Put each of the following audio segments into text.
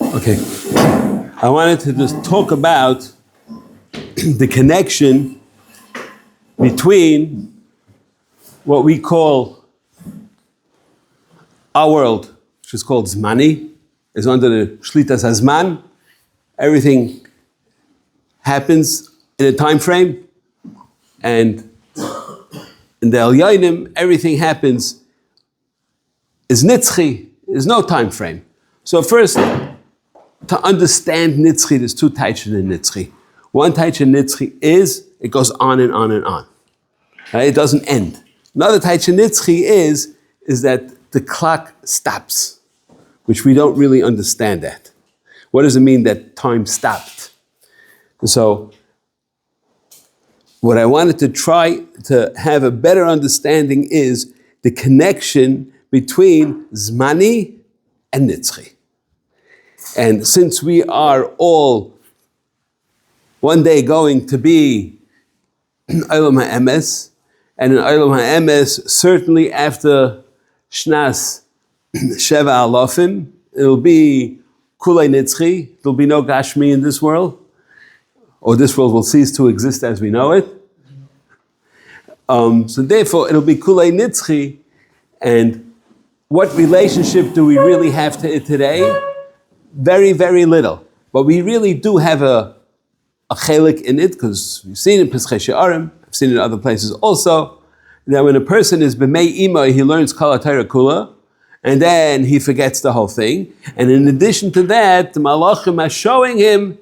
Okay. I wanted to just talk about the connection between what we call our world, which is called Zmani, is under the Shlitas Hazman. Everything happens in a time frame, and in the Elyonim, everything happens is Nitzchi, there's no time frame. So first, to understand Nitzchi, there's two types in Nitzchi. One type in Nitzchi is, it goes on and on and on. Right? It doesn't end. Another type in Nitzchi is that the clock stops, which we don't really understand that. What does it mean that time stopped? So, what I wanted to try to have a better understanding is the connection between Zmani and Nitzchi. And since we are all one day going to be Olam HaEmes, and in Olam HaEmes, certainly after Shnas Sheva Alofim, it'll be Kulei Nitzchi, there'll be no Gashmi in this world, or this world will cease to exist as we know it. So therefore, it'll be Kulei Nitzchi, and what relationship do we really have to it today? Very, very little. But we really do have a chelik in it, because we've seen it in Pesachei She'arim, I've seen it in other places also, that when a person is b'mei ima, he learns Kol HaTorah Kula, and then he forgets the whole thing. And in addition to that, the Malachim are showing him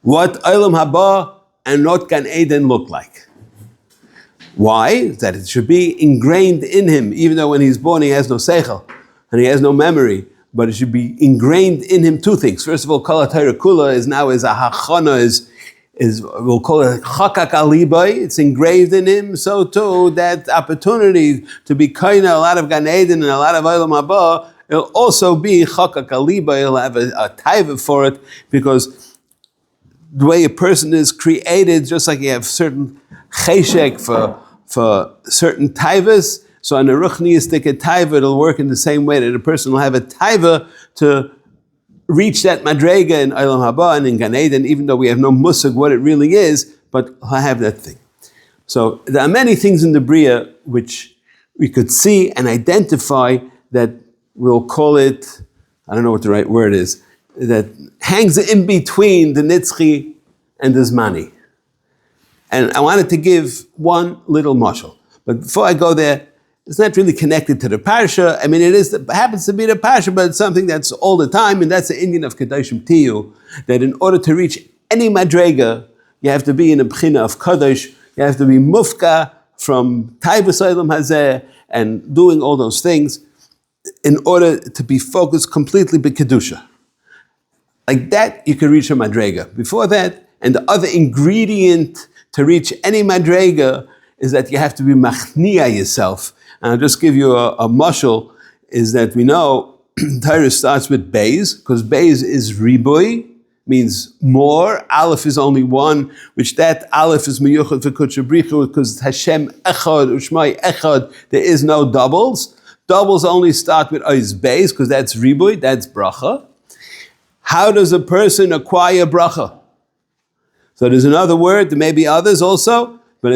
what Olam Haba and what Gan Eden look like. Why? That it should be ingrained in him, even though when he's born he has no seichel and he has no memory, but it should be ingrained in him two things. First of all, Kol HaTorah Kula is now a hachana, is we'll call it chakak alibay. It's engraved in him. So too, that opportunity to be kind a lot of Gan Eden and a lot of Olam Haba, it'll also be chakak alibay. He'll have a taiva for it, because the way a person is created, just like you have certain cheshek for certain taivas, so on a ruchniistic taiva, it'll work in the same way that a person will have a taiva to reach that madrega in Olam Haba and in Gan Eden, even though we have no musag what it really is, but he'll have that thing. So there are many things in the Bria which we could see and identify that we'll call it, I don't know what the right word is, that hangs in between the Nitzchi and the Zmani. And I wanted to give one little mashal. But before I go there, it's not really connected to the parsha. I mean, it happens to be the parsha, but it's something that's all the time, and that's the Indian of Kedoshim Tiyu, that in order to reach any madrega, you have to be in a b'china of Kadosh, you have to be mufka from Taivas Olam Hazeh, and doing all those things in order to be focused completely b'kedusha. Like that, you can reach a madrega. Before that, and the other ingredient to reach any madrega is that you have to be machnia yourself. And I'll just give you a mashal, is that we know Torah starts with Beis, because Beis is ribui, means more. Aleph is only one, which that Aleph is miyuchad for Kutchabrichu, because Hashem echad, Ushmai echad, there is no doubles. Doubles only start with Ois Beis, because that's ribui, that's bracha. How does a person acquire bracha? So there's another word, there may be others also, but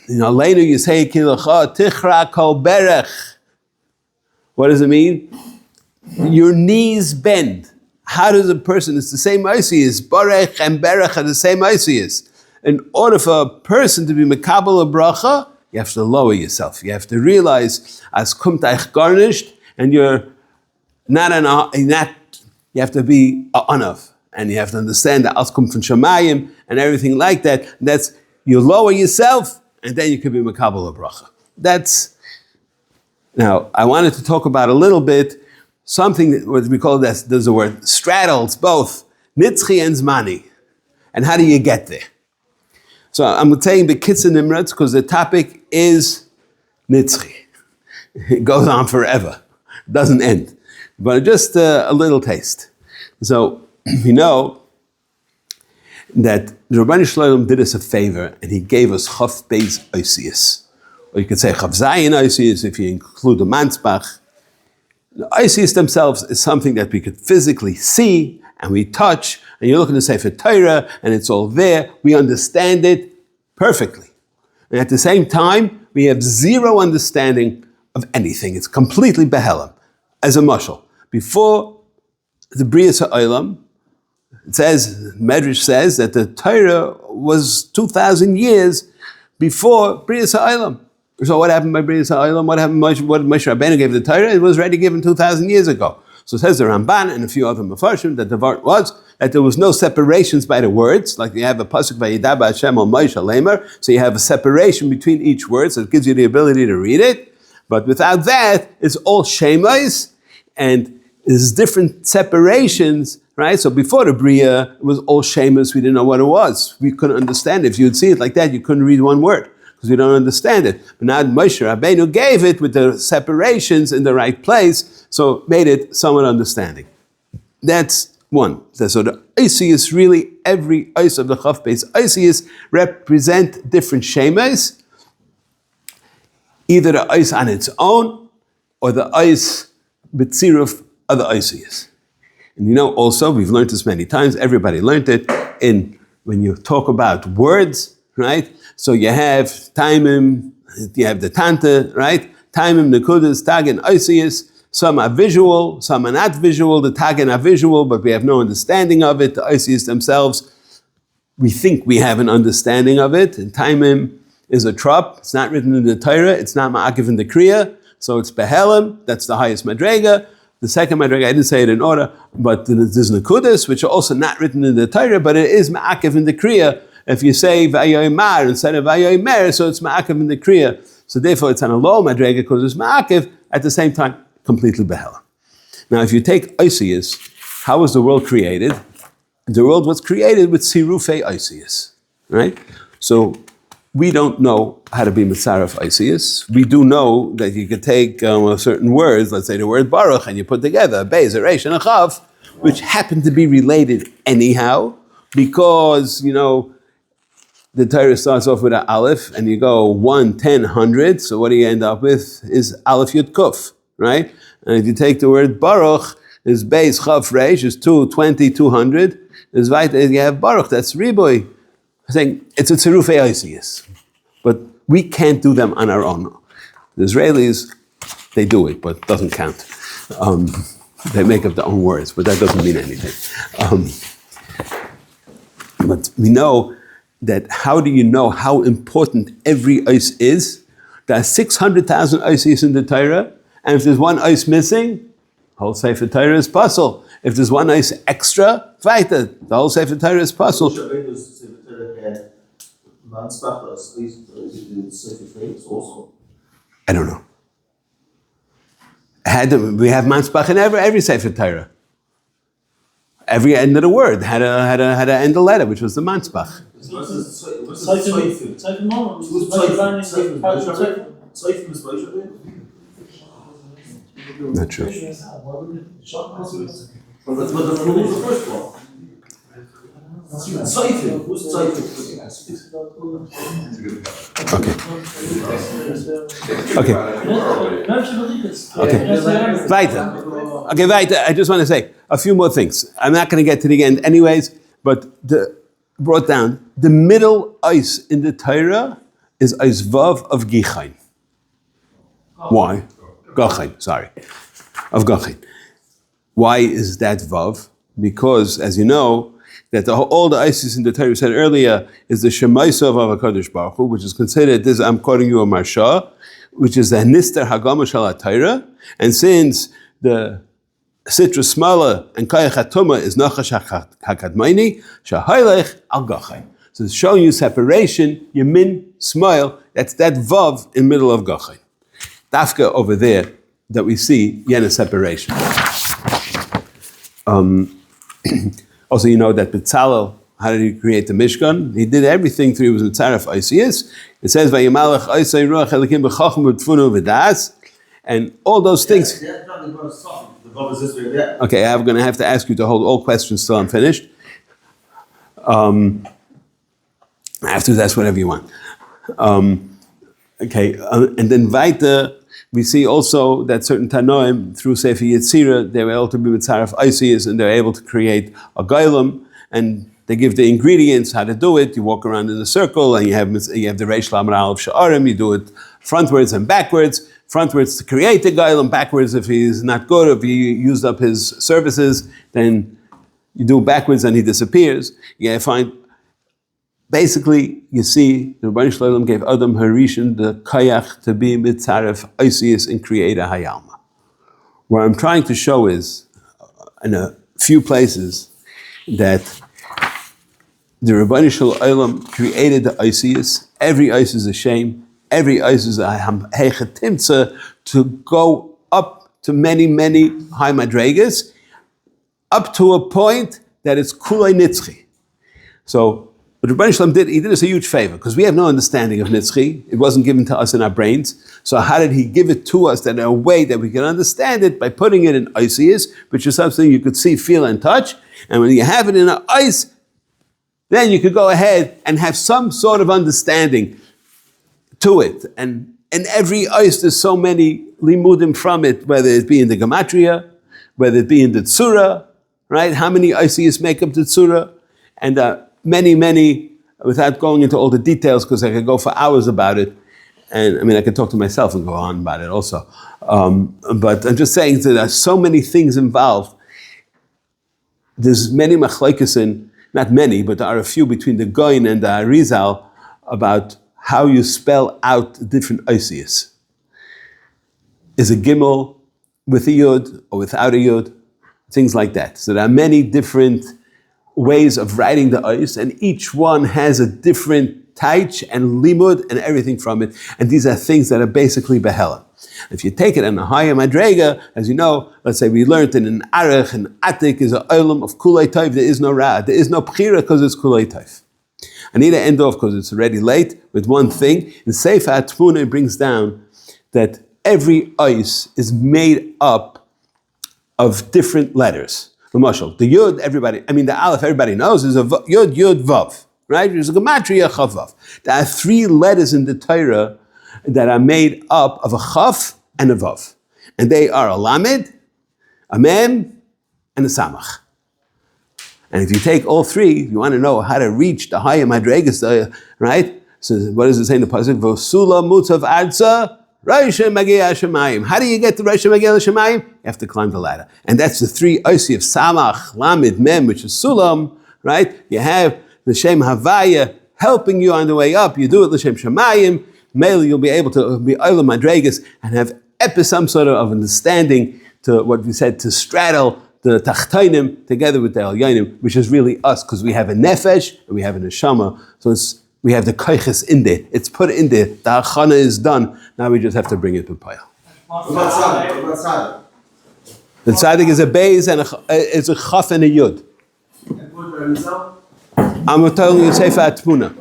later you say, Kilacha tichra kol berech. What does it mean? Your knees bend. How does a person, it's the same Isius, Barech and Berech are the same Isius. In order for a person to be Mekabel a bracha, you have to lower yourself. You have to realize, as kumtaich garnished, and you're not, you have to be a anav. And you have to understand that Askum from Shamayim and everything like that. That's, you lower yourself, and then you can be Makabal a bracha. That's, now, I wanted to talk about a little bit, something that what we call this, there's a word, straddles both Nitzchi and Zmani. And how do you get there? So I'm saying the Kitzur Nimratz, because the topic is Nitzchi. It goes on forever. It doesn't end. But just a little taste. So, we know that the Rabbeinu Shloim did us a favor, and he gave us Chaf Beis Osius. Or you could say Chav Zayin Osius if you include the Mansbach. The Isis themselves is something that we could physically see and we touch, and you look in the Sefer Torah and it's all there. We understand it perfectly. And at the same time, we have zero understanding of anything. It's completely behelam, as a mashal. Before the Bria Ha'olam, it says, Medrash says that the Torah was 2,000 years before Bria Ha'olam. So what happened by Bria Ha'olam? What happened? What Moshe Rabbeinu gave the Torah? It was already given 2,000 years ago. So it says the Ramban and a few other Mefarshim that the word was that there was no separations by the words, like you have a pasuk by Yidaba Hashem al Moshe Lemer, so you have a separation between each word, so it gives you the ability to read it. But without that, it's all shemais, and there's different separations, right? So before the Bria, it was all shemais, we didn't know what it was. We couldn't understand it. If you'd see it like that, you couldn't read one word, because we don't understand it. But now Moshe Rabbeinu gave it with the separations in the right place, so it made it somewhat understanding. That's one. So the Isis, really, every Is of the Chaf Beis Isis represent different shemas, either the Is on its own, or the Is b'tziruf of the Isis. And you know also, we've learned this many times, everybody learned it, when you talk about words, right? So you have taimim, you have the tante, right? Taimim, nekudas, tag, and Isis. Some are visual, some are not visual. The tagen are visual, but we have no understanding of it. The Isis themselves, we think we have an understanding of it. And taimim is a trop. It's not written in the Torah. It's not ma'akiv in the kriya. So it's behelim. That's the highest madrega. The second madrega, I didn't say it in order, but there's nekudas, which are also not written in the Torah, but it is ma'akiv in the kriya. If you say vayoymar instead of vayoymer, so it's ma'akiv in the kriya. So therefore, it's on a low madrega because it's ma'akiv. At the same time, completely behela. Now, if you take Isis, how was the world created? The world was created with sirufei Isis, right? So we don't know how to be mitzaref Isis. We do know that you could take certain words, let's say the word baruch, and you put together a beis, a reish, and a chaf, which happen to be related anyhow, because, you know, the Torah starts off with an aleph, and you go 1, 10, 100, so what do you end up with? Is aleph yud kuf. Right? And if you take the word Baruch, is Beis Chav Reish, is 2, 20, 200, is Vaita, you have Baruch, that's Riboy. I'm saying it's a Tzirufei Isis. But we can't do them on our own. The Israelis, they do it, but it doesn't count. They make up their own words, but that doesn't mean anything. But we know that, how do you know how important every Is is? There are 600,000 Isis in the Torah, and if there's one Is missing, the whole Sefer Torah is puzzle. If there's one Is extra, weiter, the whole Sefer Torah is puzzle. I don't know. We have Manspach in every Sefer Torah. Every end of the word had a end of letter, which was the Manspach. Not sure. Okay. Weiter. I just want to say a few more things. I'm not going to get to the end anyways, but brought down, the middle Is in the Torah is Is Vav of Gichain. Why? Gachain, sorry. Of Gachain. Why is that Vav? Because, as you know, that all the Isis in the Torah we said earlier is the Shemaisa of HaKadosh Baruch Hu, which is considered, this I'm quoting you a Marsha, which is the Nister Hagama Shal HaTorah, and since the Sitra Smala and Kayach HaTuma is Nachash HaKadmaini, Shahaylech Al Gachain. So it's showing you separation, Yamin, Smile, that's that Vav in middle of Gachain. Dafka over there that we see Yena separation. Also, you know that Betzalel, how did he create the Mishkan? He did everything through his Mitzaref Isis. It says, "Vayimalach Isai Ruach Elikim b'Chacham b'Tfunu v'Das," and all those things. Okay, I'm going to have to ask you to hold all questions till I'm finished. After that's whatever you want. And then weiter, We see also that certain Tanoim, through Sefer Yetzirah, they were able to be Mitzaref Isis, and they're able to create a Gailam, and they give the ingredients, how to do it. You walk around in a circle, and you have the Reish Lamed Aleph Sha'arim, you do it frontwards and backwards. Frontwards to create the Gailam, backwards if he's not good, if he used up his services, then you do backwards and he disappears. You find, basically, you see, the Rebbeinu Shalom gave Adam Harishon the kayach to be mitzaref Isis and create a hayalma. What I'm trying to show is, in a few places, that the Rebbeinu Shalom created the Isis. Every Isis is a shame. Every Isis is a heichetimtza to go up to many, many high madregas, up to a point that it's kulay nitzchi. So, what Rebbeinu Shalom did, he did us a huge favor, because we have no understanding of Nitzchi. It wasn't given to us in our brains. So how did he give it to us that in a way that we can understand it? By putting it in Isis, which is something you could see, feel, and touch. And when you have it in an ice, then you could go ahead and have some sort of understanding to it. And in every ice, there's so many limudim from it, whether it be in the gematria, whether it be in the tzura, right? How many Isis make up the tzura? And many, without going into all the details, because I could go for hours about it. And I mean, I could talk to myself and go on about it also. But I'm just saying that there are so many things involved. There's many machlokes, not many, but there are a few between the Goin and the Arizal about how you spell out different Isis. Is a gimel with a yud or without a yud? Things like that. So there are many different ways of writing the ice, and each one has a different taich and limud and everything from it. And these are things that are basically behela. If you take it in a higher madrega, as you know, let's say we learned in an arech, and atik is an olam of kulei toiv, there is no ra, there is no pchira because it's kulei toiv. I need to end off because it's already late with one thing. In Sefer HaTmuna it brings down that every ice is made up of different letters. The yud, the aleph, everybody knows, is a yud, vav, right? There's a gematria chavav. There are 3 letters in the Torah that are made up of a chaf and a vav. And they are a lamed, a mem, and a samach. And if you take all 3, you want to know how to reach the higher madregas, right? So what does it say in the pasuk? V'sula mutzav adza, Rosh Magia Shemayim. How do you get to Rosh Magia Shemayim? You have to climb the ladder. And that's the 3 Osi of Samach, Lamed, Mem, which is Sulam, right? You have the Shem Havaya helping you on the way up. You do it L'Shem Shemayim. Mainly you'll be able to be Olam Madregas and have some sort of understanding to what we said, to straddle the Tachtainim together with the Elyonim, which is really us, because we have a Nefesh and we have a Neshama. So we have the koiches in there. It's put in there. The achana is done. Now we just have to bring it to Payah. The tzaddik is a beis and it's a chaf and a yud. I'm telling you Sefer HaTmuna.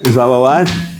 Is that what?